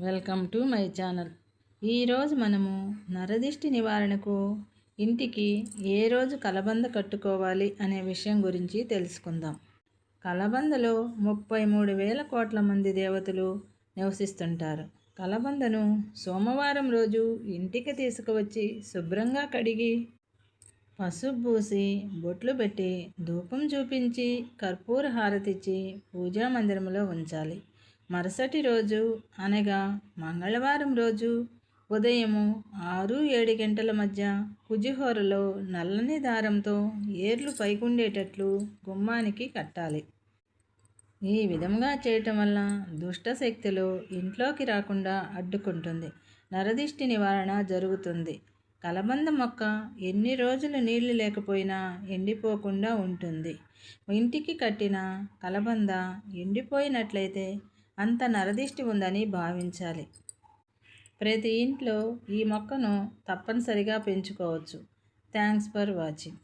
Welcome to my channel. ఈరోజు మనము నరదిష్టి నివారణకు ఇంటికి ఏ రోజు కలబంద కట్టుకోవాలి అనే విషయం గురించి తెలుసుకుందాం. కలబందలో 33,000 కోట్ల మంది దేవతలు నివసిస్తుంటారు. కలబందను సోమవారం రోజు ఇంటికి తీసుకువచ్చి శుభ్రంగా కడిగి పసుపు పూసి బొట్లు పెట్టి ధూపం చూపించి కర్పూర హారతిచ్చి పూజా మందిరంలో ఉంచాలి. మరుసటి రోజు అనగా మంగళవారం రోజు ఉదయము 6-7 గంటల మధ్య కుజిహోరలో నల్లని దారంతో ఏర్లు పైకుండేటట్లు గుమ్మానికి కట్టాలి. ఈ విధంగా చేయటం వల్ల దుష్ట శక్తులు ఇంట్లోకి రాకుండా అడ్డుకుంటుంది. నరదిష్టి నివారణ జరుగుతుంది. కలబంద మొక్క ఎన్ని రోజులు నీళ్లు లేకపోయినా ఎండిపోకుండా ఉంటుంది. ఇంటికి కట్టిన కలబంద ఎండిపోయినట్లయితే అంత నరదిష్టి ఉందని భావించాలి. ప్రతి ఇంట్లో ఈ మొక్కను తప్పనిసరిగా పెంచుకోవచ్చు. Thanks for watching.